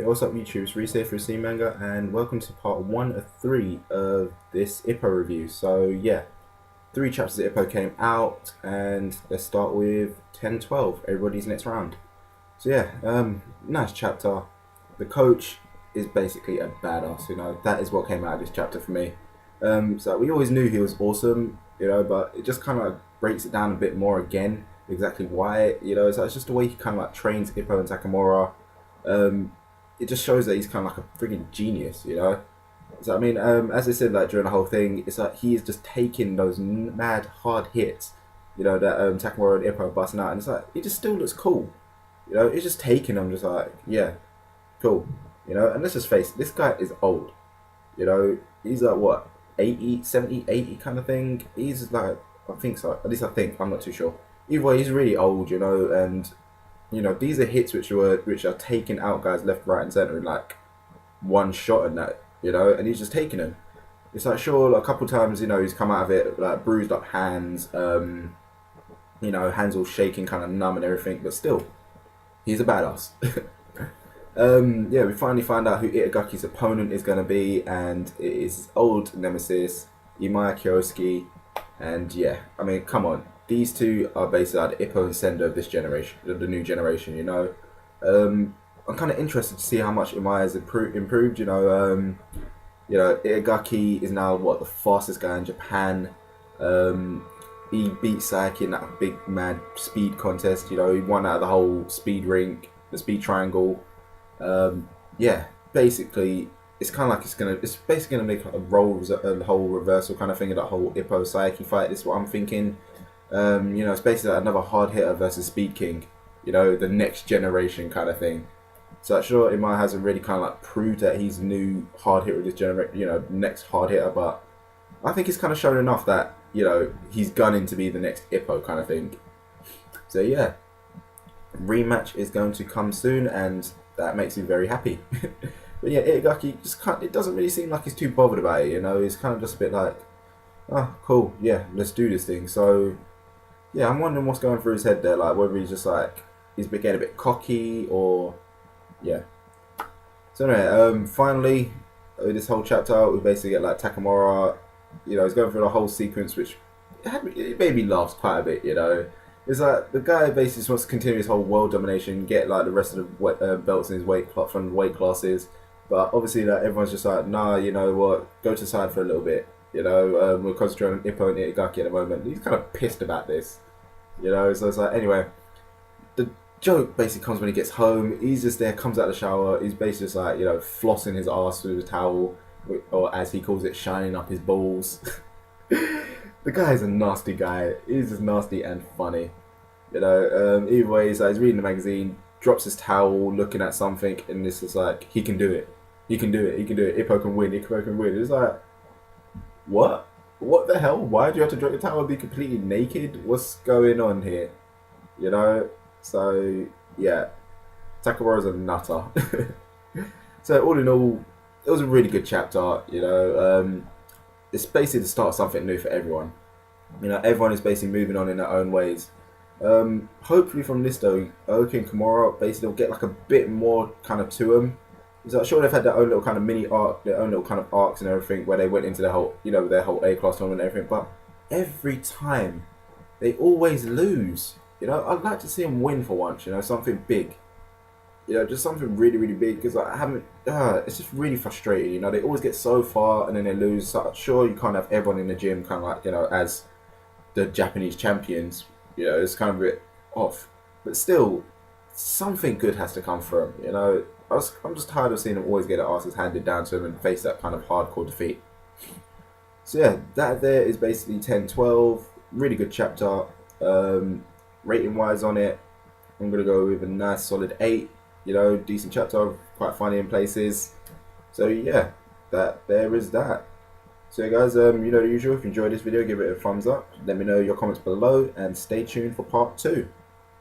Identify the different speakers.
Speaker 1: Yeah, what's up YouTube? It's Reese here for C Manga and welcome to part 1 of 3 of this Ippo review. So yeah, 3 chapters of Ippo came out and let's start with 10-12, everybody's next round. So yeah, nice chapter. The coach is basically a badass, that is what came out of this chapter for me. So we always knew he was awesome, but it just kind of breaks it down a bit more again, exactly why, so it's just the way he kind of like trains Ippo and Takamura. It just shows that he's kind of like a freaking genius. So I mean, as I said, like during the whole thing, it's like he is just taking those mad hard hits, that Takamura and Ippo are busting out, and it's like it just still looks cool. It's just taking them, just like yeah, cool. And let's just face it, this guy is old. He's like what 80, 70, 80 kind of thing. He's like I think so. At least I think. I'm not too sure. Either way, he's really old, and these are hits which are taking out guys left, right, and center in like one shot and that, and he's just taking them. It's like sure, like, a couple times, he's come out of it like bruised up hands, hands all shaking, kind of numb and everything, but still, he's a badass. Yeah, we finally find out who Itagaki's opponent is going to be, and it is his old nemesis, Imaya Kyosuke, and yeah, I mean, come on. These two are basically like the Ippo and Sendo of this generation, of the new generation. I'm kind of interested to see how much Imaya has improved. Itagaki is now what the fastest guy in Japan. He beat Saiki in that big mad speed contest. He won out of the whole speed rink, the speed triangle. Yeah, basically, it's kind of like it's basically gonna make a whole reversal kind of thing of that whole Ippo Saiki fight. This is what I'm thinking. It's basically like another hard hitter versus Speed King, the next generation kind of thing. So I'm sure Imai hasn't really kind of like proved that he's the new hard hitter of this generation, next hard hitter, but I think he's kind of shown enough that, he's gunning to be the next Ippo kind of thing. So yeah, rematch is going to come soon and that makes me very happy. But yeah, Itagaki it doesn't really seem like he's too bothered about it, he's kind of just a bit like, oh, cool, yeah, let's do this thing. So yeah, I'm wondering what's going through his head there, like whether he's just like he's getting a bit cocky or yeah. So anyway, finally, this whole chapter we basically get like Takamura, he's going through the whole sequence, which it made me laugh quite a bit. It's like the guy basically just wants to continue his whole world domination, get like the rest of the belts in his from weight classes, but obviously like everyone's just like, nah, you know what, go to the side for a little bit. We're concentrating on Ippo and Itagaki at the moment. He's kind of pissed about this, so it's like, anyway, the joke basically comes when he gets home. He's just there, comes out of the shower. He's basically just like, flossing his ass with a towel, or as he calls it, shining up his balls. The guy is a nasty guy. He's just nasty and funny. Either way, he's reading the magazine, drops his towel, looking at something, and this is like, he can do it. He can do it. He can do it. Ippo can win. Ippo can win. It's like, what? What the hell? Why do you have to drop your towel and be completely naked? What's going on here? So yeah, Takamura's a nutter. So all in all, it was a really good chapter. It's basically the start of something new for everyone. Everyone is basically moving on in their own ways. Hopefully from this though, Oki and Kimura basically will get like a bit more kind of to them. So I'm sure they've had their own little kind of mini arc, their own little kind of arcs and everything where they went into their whole, their whole A-class tournament and everything. But every time, they always lose. I'd like to see them win for once. Something big. Just something really, really big. Because I haven't. It's just really frustrating. They always get so far and then they lose. So I'm sure you can't have everyone in the gym kind of like as the Japanese champions. It's kind of a bit off. But still, something good has to come from them. I'm just tired of seeing them always get their asses handed down to them and face that kind of hardcore defeat. So yeah, that there is basically 10-12. Really good chapter. Rating wise on it, I'm going to go with a nice solid 8. Decent chapter, quite funny in places. So yeah, there is that. So guys, the usual, if you enjoyed this video, give it a thumbs up. Let me know your comments below and stay tuned for part 2.